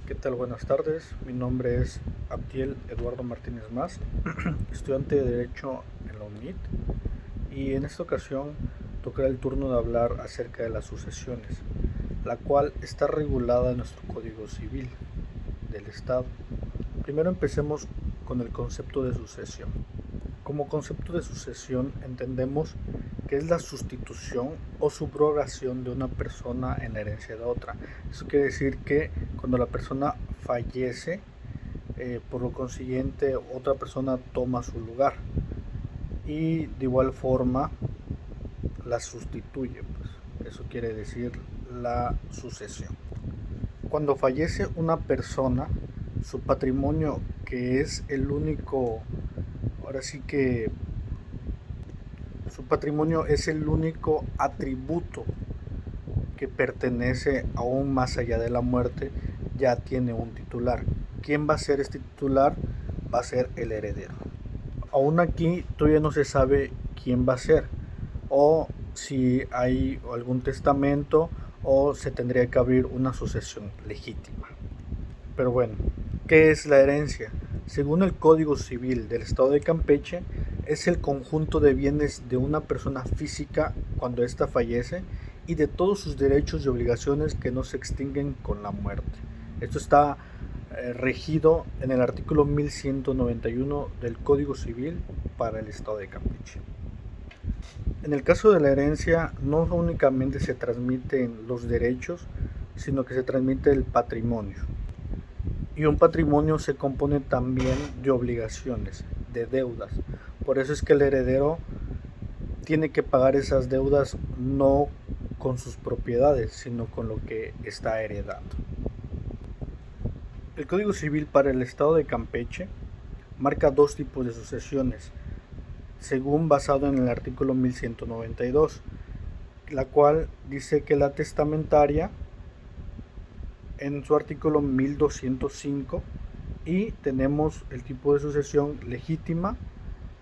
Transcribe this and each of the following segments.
¿Qué tal? Buenas tardes. Mi nombre es Abdiel Eduardo Martínez Más, estudiante de Derecho en la UNIT, y en esta ocasión tocará el turno de hablar acerca de las sucesiones, la cual está regulada en nuestro Código Civil del Estado. Primero empecemos con el concepto de sucesión. Como concepto de sucesión entendemos que es la sustitución o subrogación de una persona en la herencia de otra. Eso quiere decir que cuando la persona fallece, por lo consiguiente otra persona toma su lugar y de igual forma la sustituye. Pues. Eso quiere decir la sucesión. Cuando fallece una persona, su patrimonio, que es el único, ahora sí que su patrimonio es el único atributo que pertenece aún más allá de la muerte, ya tiene un titular. ¿Quién va a ser este titular? Va a ser el heredero. Aún aquí todavía no se sabe quién va a ser, o si hay algún testamento, o se tendría que abrir una sucesión legítima. Pero bueno, ¿qué es la herencia? Según el Código Civil del Estado de Campeche, es el conjunto de bienes de una persona física cuando ésta fallece y de todos sus derechos y obligaciones que no se extinguen con la muerte. Esto está regido en el artículo 1191 del Código Civil para el Estado de Campeche. En el caso de la herencia, no únicamente se transmiten los derechos, sino que se transmite el patrimonio. Y un patrimonio se compone también de obligaciones, de deudas. Por eso es que el heredero tiene que pagar esas deudas no con sus propiedades, sino con lo que está heredando. El Código Civil para el Estado de Campeche marca dos tipos de sucesiones, según basado en el artículo 1192, la cual dice que la testamentaria en su artículo 1205, y tenemos el tipo de sucesión legítima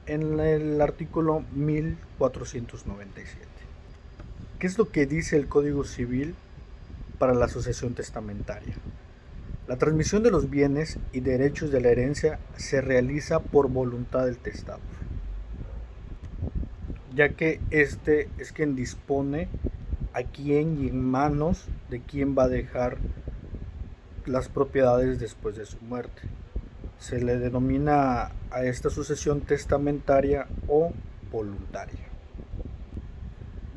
en el artículo 1497. ¿Qué es lo que dice el Código Civil para la sucesión testamentaria? La transmisión de los bienes y derechos de la herencia se realiza por voluntad del testador, ya que este es quien dispone a quién y en manos de quién va a dejar las propiedades después de su muerte. Se le denomina a esta sucesión testamentaria o voluntaria.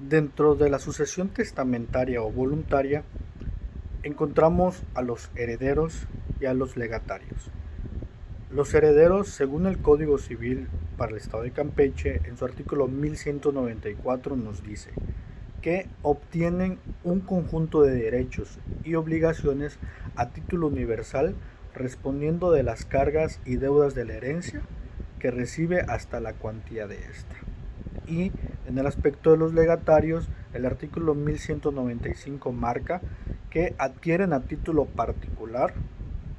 Dentro de la sucesión testamentaria o voluntaria encontramos a los herederos y a los legatarios. Los herederos, según el Código Civil para el Estado de Campeche, en su artículo 1194 nos dice que obtienen un conjunto de derechos y obligaciones a título universal, respondiendo de las cargas y deudas de la herencia que recibe hasta la cuantía de esta. Y en el aspecto de los legatarios, el artículo 1195 marca que adquieren a título particular.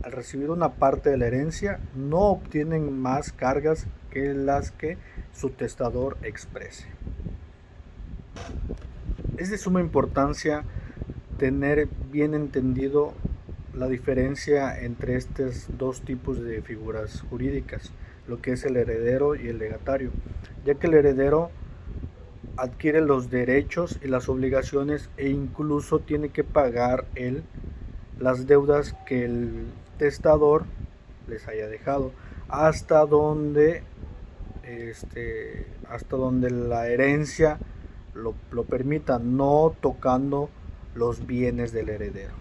Al recibir una parte de la herencia, no obtienen más cargas que las que su testador exprese. Es de suma importancia tener bien entendido la diferencia entre estos dos tipos de figuras jurídicas, lo que es el heredero y el legatario, ya que el heredero adquiere los derechos y las obligaciones e incluso tiene que pagar él las deudas que el testador les haya dejado, hasta donde la herencia lo permita, no tocando los bienes del heredero.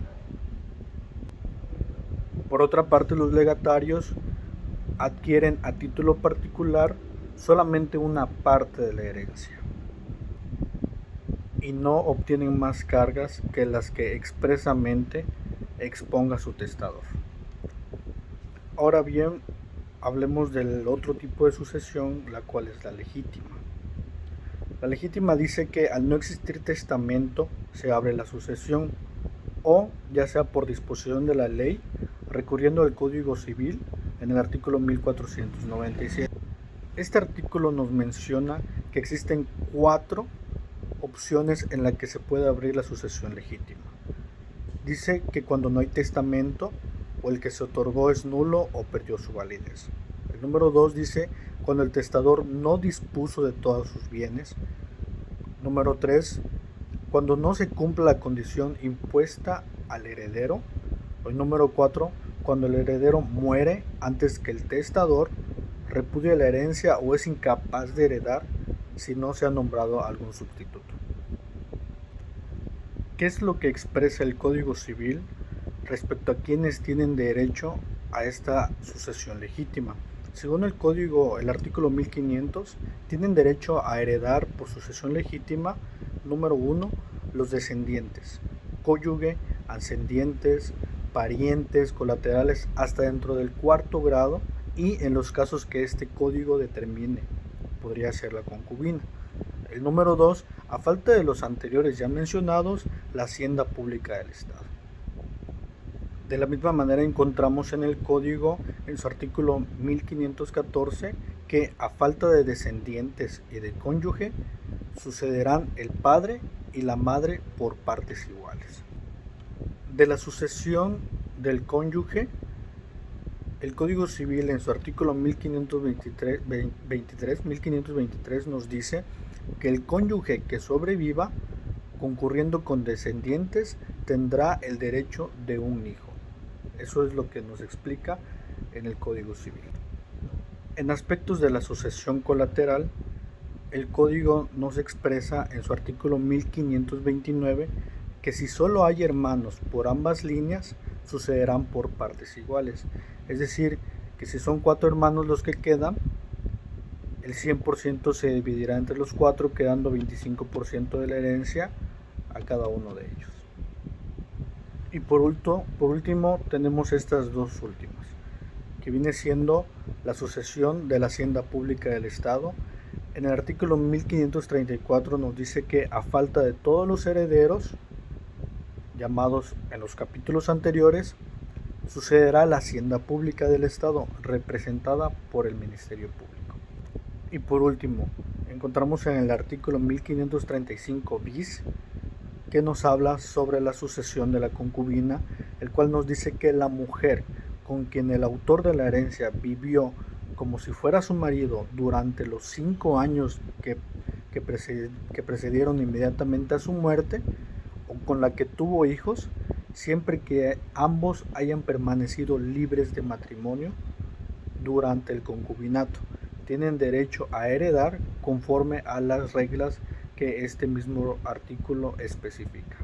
Por otra parte, los legatarios adquieren a título particular solamente una parte de la herencia y no obtienen más cargas que las que expresamente exponga su testador. Ahora bien, hablemos del otro tipo de sucesión, la cual es la legítima. La legítima dice que al no existir testamento se abre la sucesión, o ya sea por disposición de la ley, recurriendo al Código Civil en el artículo 1497. Este artículo nos menciona que existen 4 opciones en las que se puede abrir la sucesión legítima. Dice que cuando no hay testamento, o el que se otorgó es nulo o perdió su validez. El número 2 dice cuando el testador no dispuso de todos sus bienes. Número 3, cuando no se cumple la condición impuesta al heredero. El número 4, cuando el heredero muere antes que el testador, repudia la herencia o es incapaz de heredar si no se ha nombrado algún sustituto. ¿Qué es lo que expresa el Código Civil respecto a quienes tienen derecho a esta sucesión legítima? Según el Código, el artículo 1500, tienen derecho a heredar por sucesión legítima, número 1, los descendientes, cónyuge, ascendientes, parientes, colaterales, hasta dentro del cuarto grado y en los casos que este código determine, podría ser la concubina. El número 2, a falta de los anteriores ya mencionados, la hacienda pública del Estado. De la misma manera encontramos en el código, en su artículo 1514, que a falta de descendientes y de cónyuge, sucederán el padre y la madre por partes iguales. De la sucesión del cónyuge, el Código Civil en su artículo 1523 nos dice que el cónyuge que sobreviva, concurriendo con descendientes, tendrá el derecho de un hijo. Eso es lo que nos explica en el Código Civil. En aspectos de la sucesión colateral, el Código nos expresa en su artículo 1529 que si solo hay hermanos por ambas líneas, sucederán por partes iguales. Es decir, que si son 4 hermanos los que quedan, el 100% se dividirá entre los 4, quedando 25% de la herencia a cada uno de ellos. Y por último tenemos estas dos últimas, que viene siendo la sucesión de la hacienda pública del Estado. En el artículo 1534 nos dice que a falta de todos los herederos, llamados en los capítulos anteriores, sucederá la hacienda pública del Estado, representada por el Ministerio Público. Y por último, encontramos en el artículo 1535 bis, que nos habla sobre la sucesión de la concubina, el cual nos dice que la mujer con quien el autor de la herencia vivió como si fuera su marido durante los 5 años que precedieron inmediatamente a su muerte, o con la que tuvo hijos, siempre que ambos hayan permanecido libres de matrimonio durante el concubinato, tienen derecho a heredar conforme a las reglas que este mismo artículo especifica.